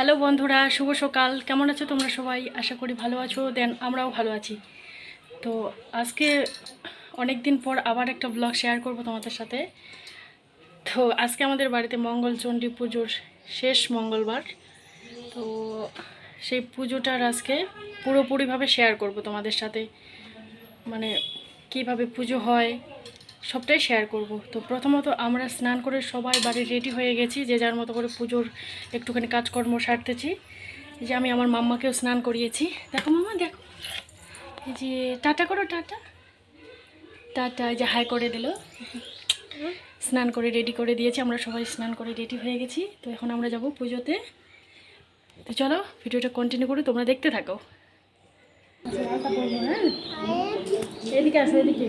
Hello বন্ধুরা, শুভ সকাল। কেমন আছো তোমরা সবাই? আশা করি ভালো আছো। আমরাও ভালো আছি। তো আজকে অনেক দিন পর আবার একটা ব্লগ শেয়ার করব তোমাদের সাথে। তো আজকে আমাদের বাড়িতে মঙ্গলচণ্ডী পুজোর শেষ মঙ্গলবার। তো সেই পুজোটার আজকে পুরোপুরিভাবে শেয়ার করব তোমাদের সাথে। মানে কিভাবে পুজো হয় সবটাই শেয়ার করব। তো প্রথমত আমরা স্নান করে সবাই বাড়ি রেডি হয়ে গেছি, যে যার মতো করে পুজোর একটুখানি কাজকর্ম সারতেছি। যে আমি আমার মাম্মাকেও স্নান করিয়েছি। দেখো মাম্মা, দেখো, এই যে টাটা করো, টাটা টাটা। এই যে হাই করে দিল। স্নান করে রেডি করে দিয়েছি, আমরা সবাই স্নান করে রেডি হয়ে গেছি। তো এখন আমরা যাব পুজোতে। তো চলো ভিডিওটা কন্টিনিউ করে তোমরা দেখতে থাকো। হ্যাঁ, এদিকে আসো, এদিকে।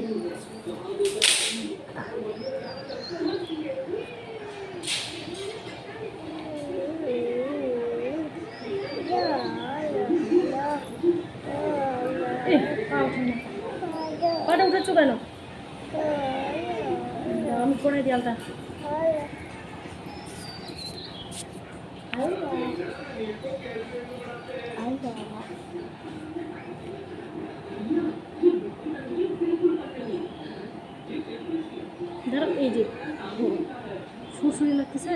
পাটা উঠেছ কেন? আমি করে দিই আলতা। ধরো, এই যে সুরসুরি লাগতেছে।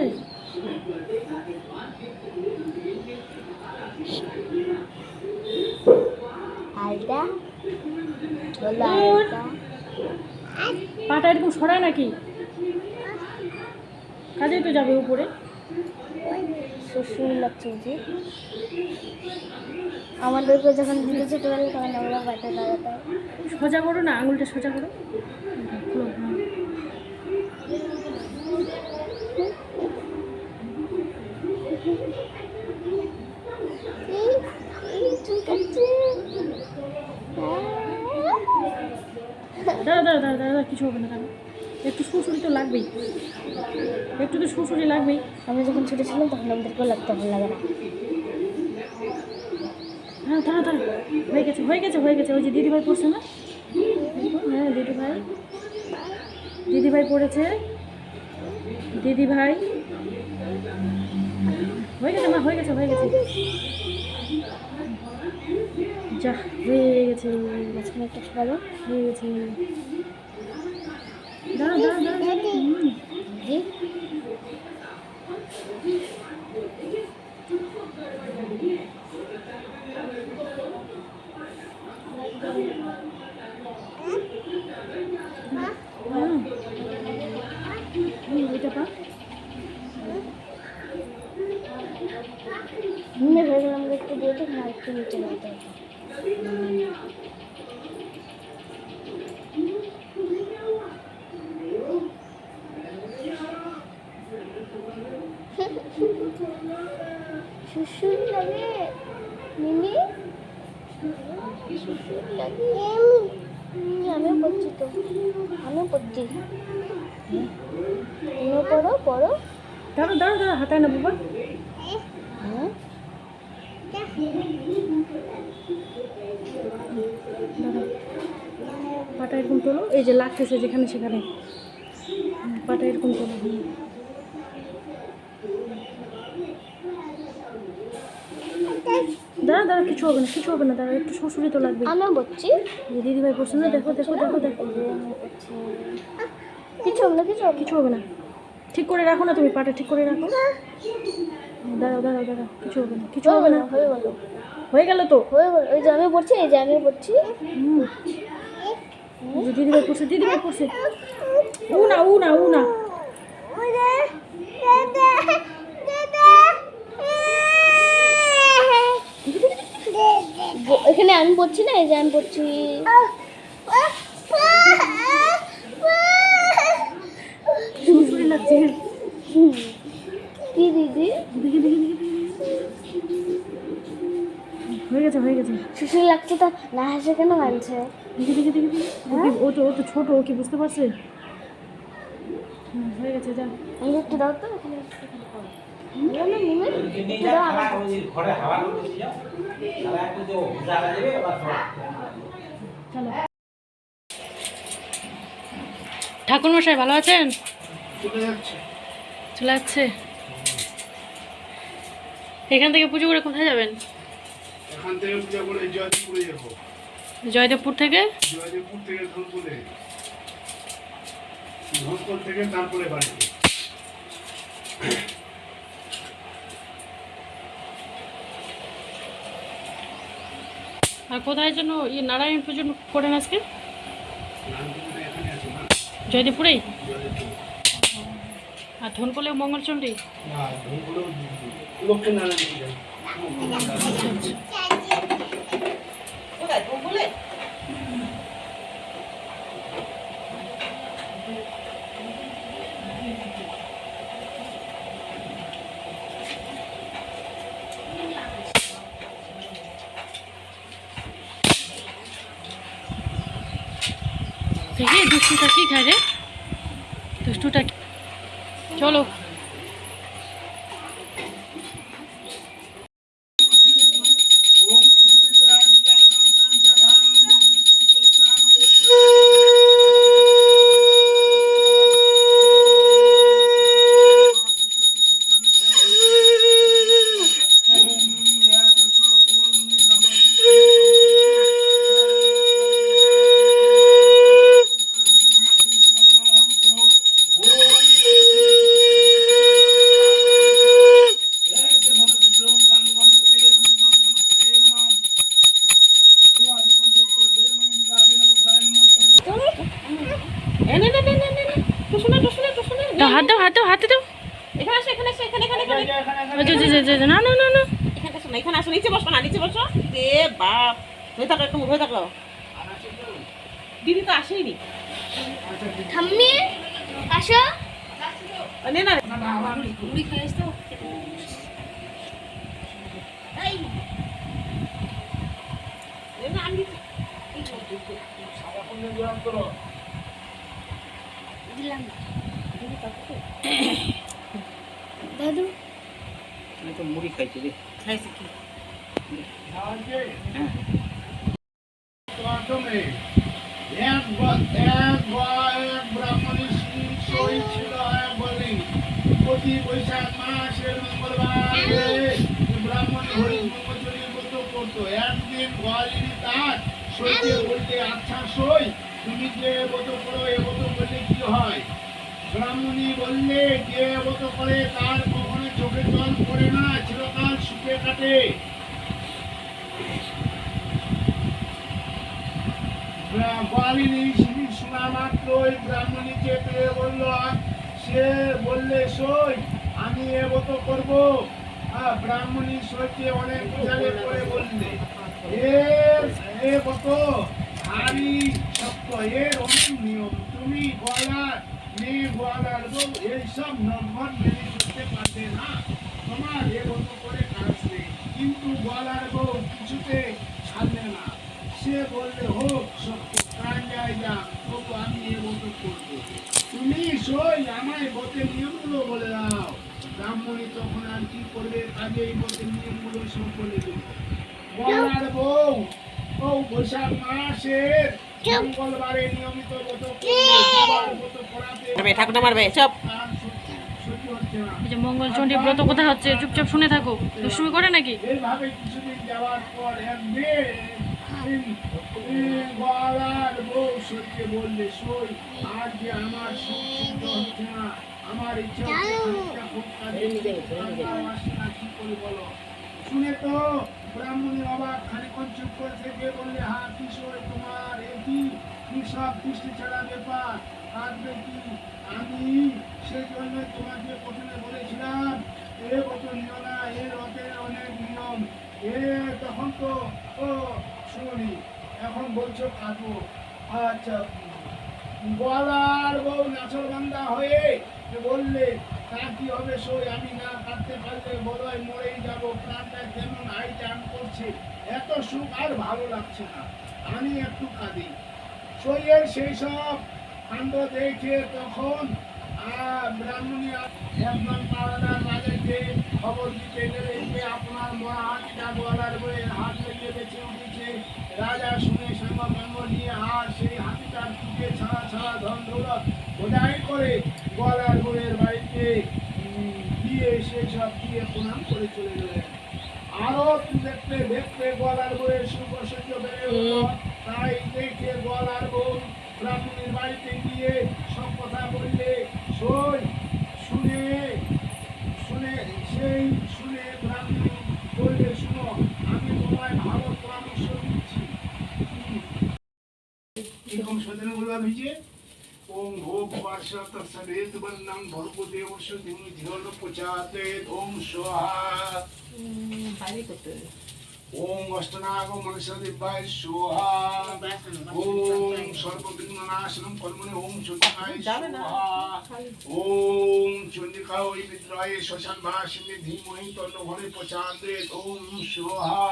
পাটা এরকম সরায় নাকি? কাজেই তো যাবে উপরে। সুরসুরি লাগছে যে আমাদেরকে যখন দিতে ছোটবেলা তখন আমরা পাটা দাঁড়াতাম। সোজা করো না, আঙুলটা সোজা করো। দাঁড়া দাঁড়া দাঁড়া দাঁড়া, কিছু হবে না। দাঁড়া, একটু সুরসুরি তো লাগবেই, একটু তো সুরসুরি লাগবেই। আমরা যখন ছোটো ছিলাম তখন আমাদেরকেও লাগতো, ভালো লাগে না। হ্যাঁ দাঁড়া দাঁড়া, হয়ে গেছে হয়ে গেছে হয়ে গেছে। ওই যে দিদিভাই পড়ছে না? হ্যাঁ দিদিভাই পড়েছে। দিদিভাই হয়ে গেছে, মা হয়ে গেছে হয়ে গেছে। যা হয়ে গেছে, মাঝখানে একটা সরালো হয়ে গেছে। দাঁড়া দাঁড়া দাঁড়া। জি এটা পা হয়ে গেল। আমরা একটু দিয়ে ঠিক না, একটু নিচে নামতে হবে। সুরসুরি লাগে মিমি, সুরসুরি লাগে। আমিও পড়ছি তো, আমিও পড়ছি। তুমিও পড়ো পড়ো। দাঁড়া দাঁড়া দাঁড়া, হাতায় না বাবা। পাটা এরকম তোলো, এই যে লাগতেছে যেখানে সেখানে। পাটা এরকম তোলো। দাঁড়া দাঁড়া, কিছু হবে না কিছু হবে না। দাঁড়া, একটু শ্বশুরি তো লাগবে। আমিও পড়ছি। দিদিভাই পড়ছে না? দেখো দেখো দেখো দেখো। কিছু হবে না, কিছু হবে না। ঠিক করে রাখো না, তুমি পাটা ঠিক করে রাখো। দাঁড়াও দাঁড়াও দাঁড়াও, কিছু হবে না কিছু হবে না। হয়ে গেল হয়ে গেল তো। হয়ে গেল। ওই যে আমি পড়ছি, এই যে আমি পড়ছি। দিদিভাই পড়ছে, দিদিভাই পড়ছে। উ না উ না উ না। এখানে আমি পড়ছি না, এই যে আমি পড়ছি। সুরসুরি লাগছে। কি দিদি? দেখি দেখি দেখি দেখি। হয়ে গেছে হয়ে গেছে। সুশীল লাগছে তো, না হাসে কেন কাঁদছে? দেখি দেখি দেখি দেখি। ও তো ছোট, ও কি বুঝতে পারছে? হয়ে গেছে, যা। আমি একটু দাও তো, এখানে ঠাকুর মশাই ভালো আছেন? চলে যাচ্ছে। এখান থেকে পুজো করে কোথায় যাবেন? এখান থেকে পূজা করে জয়দেবপুরে যাবো। জয়দেবপুর থেকে? জয়দেবপুর থেকে ধনকুলে, ধনকুল থেকে তারপরে বাড়িতে। আর কোথায় যেন নারায়ণ পুজো করেন আজকে? নারায়ণপুরে এখানে আছে না, জয়দেবপুরেই? জয়দেবপুর। আর ধনকলে মঙ্গলচণ্ডী? না, ধনকুলেও লক্ষ্মীনারায়ণ পূজা। দেখি দুষ্টুটা কি খায় রে, দুষ্টুটা চলো। দাও, হাত দাও, হাত দাও, হাতে দাও। এখানে আসো, এখানে আসো, এখানে এখানে এখানে না না না না, এখানে আসো না, এখানে আসো, নিচে বসো না, নিচে বসো। রে বাপ, ধরে থাকো, একটু ধরে থাকো। দিদি তো আসেইনি। ঠাম্মি আসো। নে না মুড়ি খাইস তো? এই নে না, আমি দিলাম দাদু। আমি তো মুড়ি খাইছি রে। খাইছি কি? এক ব্রাহ্মণী সই ছিল, এক বলি প্রতি বৈশাখ মাসের মঙ্গলবারে ব্রাহ্মণ হরিশ মঙ্গলচরী ব্রত করতো। একদিন গোয়ালিনী তার সইতে বলতে, আচ্ছা সই, তুমি যে ব্রত করো এ ব্রত করলে কি হয়? ব্রাহ্মণী বললে, যে ব্রত করে তার কখনো চোখে জল পড়ে না, চিরকাল সুখে কাটে। গোয়ালিনী শোনা মাত্রই ব্রাহ্মণীকে পেয়ে বলল, সে বললে সই, আমি এ ব্রত করবো। ব্রাহ্মণী সইকে অনেক বুঝালে পরে বললে, এ ব্রত ভারী শক্ত, এর অনেক নিয়ম, তুমি গোয়ালার মেয়ে, গোয়ালার বউ এইসব নর্মন মেনে করতে পারবে না, তোমার এ ব্রত করে কাজ নেই। কিন্তু গোয়ালার বউ কিছুতে ছাড়লে না, সে বললে, হোক সত্য, প্রাণ যায় যাক, তবু আমি এ ব্রত করবো। তুমি সই আমায় ব্রতের নিয়মগুলো বলে দাও। ব্রাহ্মণী তখন আর কি করবে, কাজে এই ব্রতের নিয়মগুলো সব বলে দিল। গোয়ালার বউ বৈশাখ মাসের মঙ্গলবারে নিয়মিত ব্রত করবে, দুবার ব্রত করাতে মারবে, ঠাকুরটা মারবে, চপ। তার সহ্য হচ্ছে না। এই যে মঙ্গলচণ্ডী ব্রত কোথায় হচ্ছে, চুপচাপ শুনে থাকো। দুষ্টুমি করে নাকি? এইভাবে কিছুদিন যাওয়ার পর একদিন গোয়ালার বউ সইকে বললে, সই আজ যে আমার সুখ সিদ্ধ হচ্ছে না, আমার ইচ্ছা হচ্ছে খানিকটা খুব কাজে আসছে না, কি করে বলো? শুনে তো ব্রাহ্মণী অবাক, খানিকক্ষণ চুপ করে থেকে বললে, হ্যাঁ কি সই তোমার, কি সব দৃষ্টি ছাড়া ব্যাপার, কাঁদবে কি? আমি সেই জন্য তোমাকে প্রথমে বলেছিলাম এ কত নিও না, এর রথের অনেক নিয়ম। তখন তো শুনি, এখন বলছো কাঁদবো। আচ্ছা, গোয়ালার বউ নাচরবান্ধা হয়ে বললে, তা কি হবে সই, আমি না কাঁদতে পারলে বোধহয় মরেই যাবো, প্রাণটা কেমন আই টান করছে, এত সুখ আর ভালো লাগছে না, আমি একটু কাঁদি। সইয়ের সেই সব কাণ্ড দেখে তখন ব্রাহ্মণী একজন পাড়াদার রাজাকে খবর দিতে গেলে যে আপনার মরা হাতিটা গোয়ালার বইয়ের হাত লেগে বেঁচে উঠেছে। রাজা শুনে সঙ্গ নিয়ে আর সেই হাতিটার পিঠে ছাড়া ছাড়া ধন দৌলত বোঝাই করে গোয়ালার বইয়ের বাড়িতে গিয়ে সেই সব দিয়ে প্রণাম করে চলে গেলেন। দেখতে দেখতে গলার বইয়ের সুপ্রসন্ন বেড়ে উঠল। তাই দেখে গলার বউ ব্রাহ্মণের বাড়িতে গিয়ে সব কথা বললে। শুনে শুনে সেই শুনে ব্রাহ্মণী বললে, শুনো, আমি তোমায় ভালো পরামর্শ দিচ্ছি। এরকম সজনে বলবা ভিজে ওং ভোগ বার্ষা তৎসবেত বন্নং ভর্গো দেবস্য ধীমহি ধিয়ো ন প্রচোদয়াৎ। ওং স্বাহা। বাইরে করতে হবে। ওং অষ্টনাগ মনসদেবায় স্বাহা। ওং সর্ববিঘ্ননাশনং কর্মণি ওং চন্ডিকায় স্বাহা। ওং চন্ডিকা ওই বিদ্রয়ে শ্মশান ভাসিনী ধীমহি তন্ন ঘরে প্রচোদয়াৎ। ওং স্বাহা।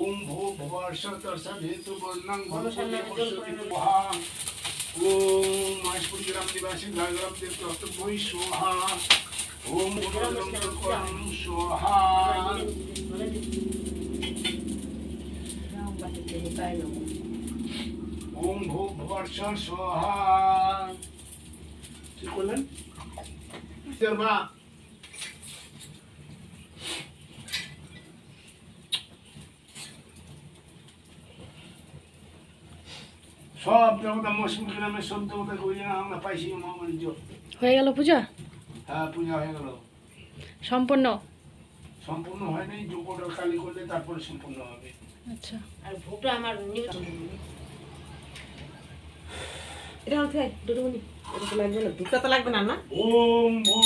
ওং ভোগ বার্ষা তৎসবেত বন্নং ভর্গো দেবস্য স্বাহা। ওম মহেশপুর গ্রাম নিবাসী গ্রাম দেবতস্ত বৈ স্বাহা। ওম গুণালঙ্করণ স্বাহা। ওম ভোগ বর্ষ স্বাহা। কি করলেন মা? সব দেবতা মৌসুম গ্রামের সব দেবতা করি না আমরা পাইছি মহামারীজ। হয়ে গেল পূজা? হ্যাঁ, পূজা হয়ে গেল। সম্পূর্ণ? সম্পূর্ণ হয়নি, যোগটা কালি করলে তারপরে সম্পূর্ণ হবে। আচ্ছা, আর ভোগটা আমার এটা হচ্ছে দুটোমনি। এটা তো লাগবে না, দুটো তো লাগবে না না। ওম ভোগ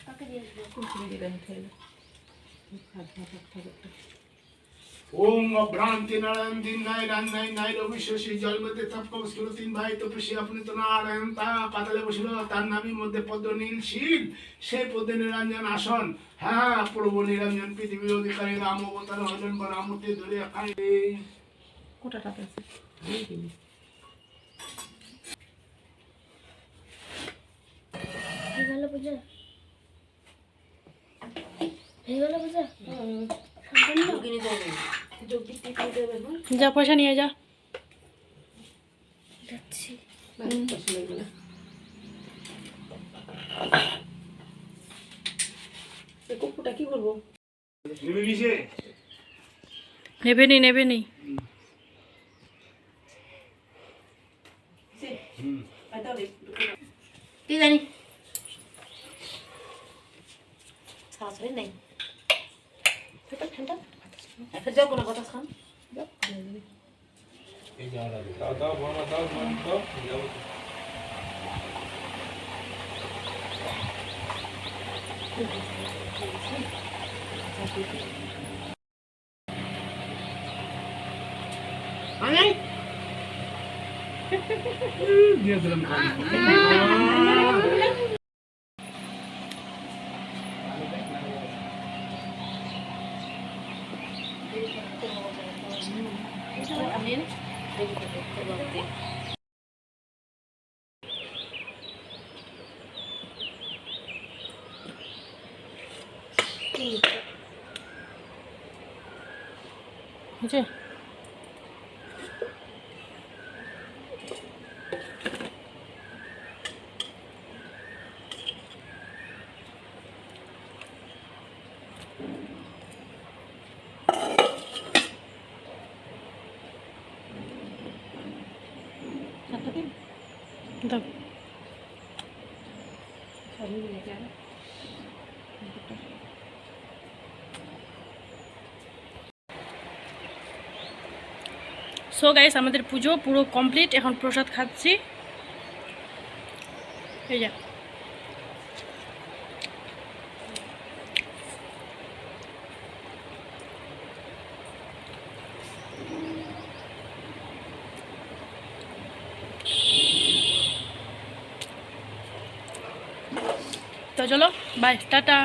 কাকে দিয়ে আসবো? ওম অভ্রান্তি নারায়ণ দিন নাই রান নাই নাই রবিশ্বসী জলমতে তপক ছিল তিন ভাই তপস্বী আপনি তো নারায়ণ তা পাতালে বসিল, তার নাভির মধ্যে পদ্ম নীল শিল, সেই পদ্মে নিরঞ্জন আসন। হ্যাঁ, প্রভু নিরঞ্জন পৃথিবীর অধিকারী রাম অবতার হলেন বা রামূর্তি ধরে খাই। কোটা টাকা আছে হয়ে গেল পূজা? হয়ে গেল পূজা? যা পয়সা নিয়ে যা। যাচ্ছি। কুকুরটা কি করবো? নেমে গেছে? নেবে নি। কি জানি ছাড়াছাড়ি নেই। ঠান্ডা এখন যাও কোনো কথা খান। দিয়ে দিলাম। বুঝে দাও। সো গাইস, আমাদের পুজো পুরো কমপ্লিট। এখন প্রসাদ খাচ্ছি। এই যা তো চলো বাই, টাটা।